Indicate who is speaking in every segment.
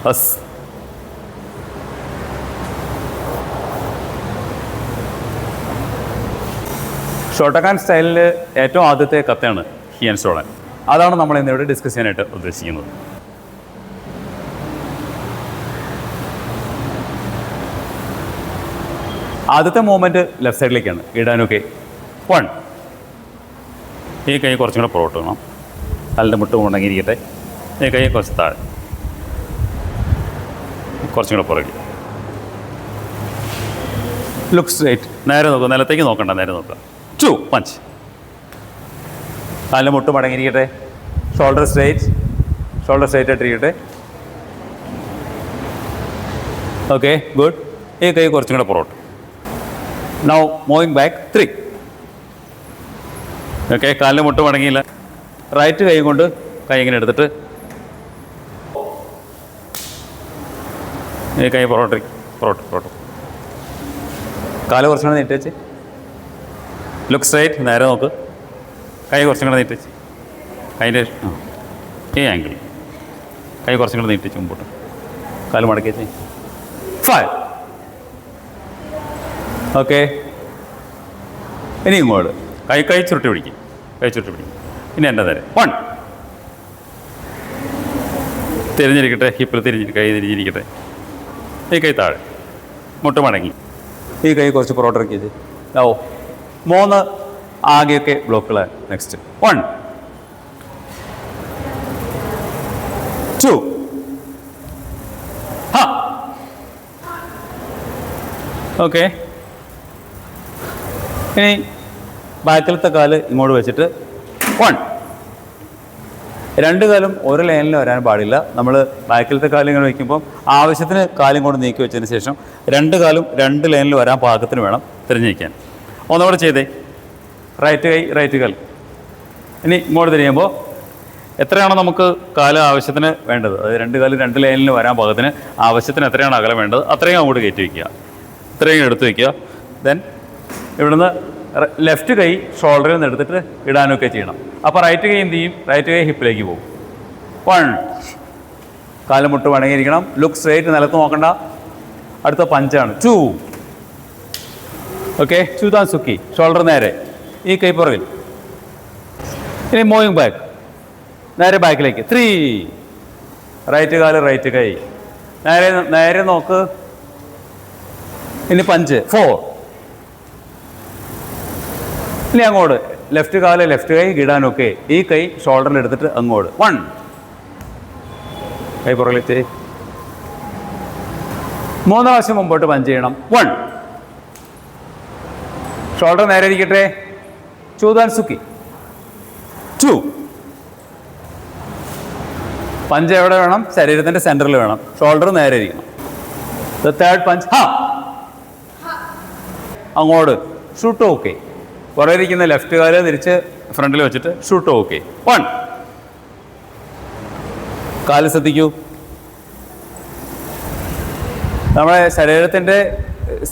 Speaker 1: Bus. Shotokan സ്റ്റൈലിൽ ഏറ്റവും ആദ്യത്തെ കത്തയാണ് ഹി ആൻഡ് ഷോഡൻ. അതാണ് നമ്മൾ ഇന്നിവിടെ ഡിസ്കസ് ചെയ്യാനായിട്ട് ഉദ്ദേശിക്കുന്നത്. ആദ്യത്തെ മൂവ്മെൻറ്റ് ലെഫ്റ്റ് സൈഡിലേക്കാണ്. ഇടാനൊക്കെ 1. ഈ കൈ കുറച്ചും കൂടെ പുറകോട്ട് വേണം. കാലിൻ്റെ മുട്ട് ഉണങ്ങിയിരിക്കട്ടെ. ഈ കൈ കുറച്ച് താഴെ, കുറച്ചും കൂടെ പുറകിൽ. Look straight. നേരെ നോക്കുക, നിലത്തേക്ക് നോക്കണ്ട, നേരെ നോക്കുക. 2 പഞ്ച്. കാലിൻ്റെ മുട്ട് മടങ്ങിയിരിക്കട്ടെ. ഷോൾഡർ സ്ട്രേറ്റ് ആയിട്ടിരിക്കട്ടെ. Okay, good. ഈ കൈ കുറച്ചും കൂടെ പുറകോട്ട്. Now moving back 3. ഓക്കെ, കാലിൻ്റെ മുട്ട് മടങ്ങിയില്ല. റൈറ്റ് കൈ കൊണ്ട് കൈ ഇങ്ങനെ എടുത്തിട്ട് ഈ കൈ പുറകോട്ട്. കാല് കുറച്ചും കൂടെ നീട്ടി വെച്ച്. Look straight. നേരെ നോക്ക്. കൈ കുറച്ചും കൂടെ നീട്ടി വെച്ച്. കൈൻ്റെ ഈ ആംഗിൾ. കൈ കുറച്ചും കൂടെ നീട്ടിച്ച് മുമ്പോട്ട്. കാല് മടക്കി വെച്ച്. 5. ഓക്കെ, ഇനി ഇങ്ങോട്ട് കൈ ചുരുട്ടി പിടിക്കും. ഇനി എൻ്റെ നേരെ 1. തിരിഞ്ഞിരിക്കട്ടെ. ഹിപ്പിൽ കൈ തിരിഞ്ഞിരിക്കട്ടെ. ഈ കൈ താഴെ, മുട്ട് മടങ്ങി. ഈ കൈ കുറച്ച് പുറകോട്ടിറക്കി വെച്ച്. 3 ആകെയൊക്കെ ബ്ലോക്കുകളാണ്. നെക്സ്റ്റ് 1, 2. ഓക്കെ, ഇനി ബാക്കിലത്തെ കാല് ഇങ്ങോട്ട് വെച്ചിട്ട് 1. 2 കാലും ഒരു ലൈനിൽ വരാൻ പാടില്ല. നമ്മൾ ബാക്കിലത്തെ കാലം ഇങ്ങനെ വയ്ക്കുമ്പോൾ ആവശ്യത്തിന് കാലും കൊണ്ട് നീക്കി വെച്ചതിന് ശേഷം 2 കാലും 2 ലൈനിൽ വരാൻ പാകത്തിന് വേണം തിരിഞ്ഞ് നിൽക്കാൻ. ഒന്നുകൂടെ ചെയ്തേ. റൈറ്റ് കാൽ. ഇനി ഇങ്ങോട്ട് തിരിയുമ്പോൾ എത്രയാണോ നമുക്ക് കാല് ആവശ്യത്തിന് വേണ്ടത്, അത് 2 കാലും 2 ലൈനിൽ വരാൻ പാകത്തിന് ആവശ്യത്തിന് എത്രയാണ് അകലം വേണ്ടത് അത്രയും അങ്ങോട്ട് കയറ്റി വയ്ക്കുക. ഇത്രയും എടുത്ത് വയ്ക്കുക. ദെൻ ഇവിടുന്ന് ലെഫ്റ്റ് കൈ ഷോൾഡറിൽ നിന്ന് എടുത്തിട്ട് ഇടാനൊക്കെ ചെയ്യണം. അപ്പോൾ റൈറ്റ് കൈ എന്ത് ചെയ്യും? റൈറ്റ് കൈ ഹിപ്പിലേക്ക് പോകും. 1. കാല് മുട്ട് വണങ്ങിയിരിക്കണം. Look straight. നിലത്ത് നോക്കണ്ട. അടുത്ത പഞ്ചാണ്. 2. ഓക്കെ, ചൂതാൻ സുക്കി. ഷോൾഡർ നേരെ. ഈ കൈ പുറകിൽ. ഇനി മൂവിങ് ബാക്ക്. നേരെ ബാക്കിലേക്ക്. 3. റൈറ്റ് കാല് റൈറ്റ് കൈ. നേരെ നോക്ക്. ഇനി പഞ്ച്. 4. ഇനി അങ്ങോട്ട് ലെഫ്റ്റ് കാല് ലെഫ്റ്റ് കൈ ഇടാനൊക്കെ ഈ കൈ ഷോൾഡറിൽ എടുത്തിട്ട് അങ്ങോട്ട്. 1. കൈ പുറകിലെത്തി. 3 പ്രാവശ്യം മുമ്പോട്ട് പഞ്ച് ചെയ്യണം. 1. ഷോൾഡർ നേരെ ഇരിക്കട്ടെ. ചൂതാൻ സുക്കി. 2. പഞ്ച് എവിടെ വേണം? ശരീരത്തിൻ്റെ സെൻറ്ററിൽ വേണം. ഷോൾഡർ നേരെ ഇരിക്കണം. The third punch. അങ്ങോട്ട് ഷൂട്ട്. ഓക്കെ, പുറകിരിക്കുന്ന ലെഫ്റ്റ് കാല് തിരിച്ച് ഫ്രണ്ടിൽ വെച്ചിട്ട് ഷൂട്ട്. ഓക്കെ, 1. കാല് ശ്രദ്ധിക്കൂ. നമ്മുടെ ശരീരത്തിൻ്റെ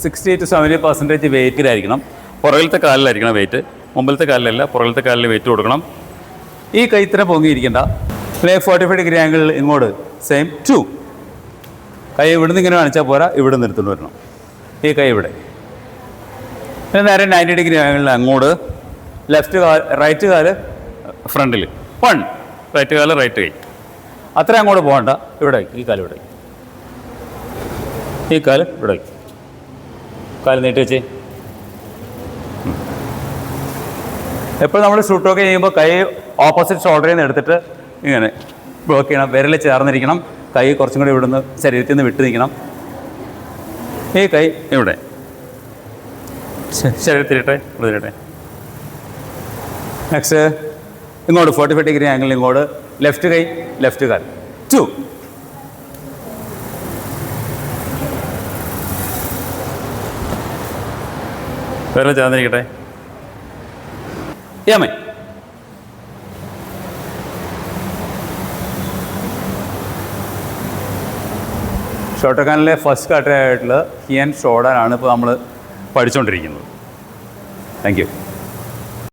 Speaker 1: 60 to 70% വെയിറ്റിലായിരിക്കണം. പുറകിലത്തെ കാലിലായിരിക്കണം വെയിറ്റ്, മുമ്പിലത്തെ കാലിലല്ല. പുറകിലത്തെ കാലിൽ വെയിറ്റ് കൊടുക്കണം. ഈ കൈ ഇത്ര പൊങ്ങിയിരിക്കണ്ട. പിന്നെ 45 ഡിഗ്രി ആംഗിളിൽ ഇങ്ങോട്ട് സെയിം. 2. കൈ ഇവിടുന്ന് ഇങ്ങനെ കാണിച്ചാൽ പോരാ, ഇവിടെ നിന്ന് എടുത്തുകൊണ്ട് വരണം. ഈ കൈ ഇവിടെ. പിന്നെ നേരെ 90 ഡിഗ്രി ആംഗിളിൽ അങ്ങോട്ട് ലെഫ്റ്റ് റൈറ്റ് കാല് ഫ്രണ്ടിൽ. 1. റൈറ്റ് കാല് റൈറ്റ് കൈ. അത്ര അങ്ങോട്ട് പോകണ്ട. ഇവിടെ ഈ കാല് ഇവിടെ. ഈ കാല് ഇവിടെ. കാല് നീട്ടി വെച്ച്. എപ്പോഴും നമ്മൾ ഷൂട്ടൊക്കെ ചെയ്യുമ്പോൾ കൈ ഓപ്പോസിറ്റ് ഷോൾഡറിൽ നിന്ന് എടുത്തിട്ട് ഇങ്ങനെ ബ്ലോക്ക് ചെയ്യണം. വിരൽ ചേർന്നിരിക്കണം. കൈ കുറച്ചും കൂടി ഇവിടുന്ന് ശരീരത്തിൽ നിന്ന് വിട്ട് നിൽക്കണം. ഈ കൈ ഇവിടെ ശരീരത്തിലിട്ടെ, ഇവിടെ തിരിട്ടെ. നെക്സ്റ്റ് ഇങ്ങോട്ട് 45 ഡിഗ്രി ആംഗിൾ ഇങ്ങോട്ട് ലെഫ്റ്റ് കൈ ലെഫ്റ്റ് കാൽ. 2. വിരൽ ചേർന്നിരിക്കട്ടെ. യമൻ. ഷോട്ടോക്കാനിലെ ഫസ്റ്റ് കാറ്റഗറി ആയിട്ടുള്ള ഹി ആൻഡ് ഷോഡൻ ആണ് ഇപ്പോൾ നമ്മൾ പഠിച്ചുകൊണ്ടിരിക്കുന്നത്. Thank U.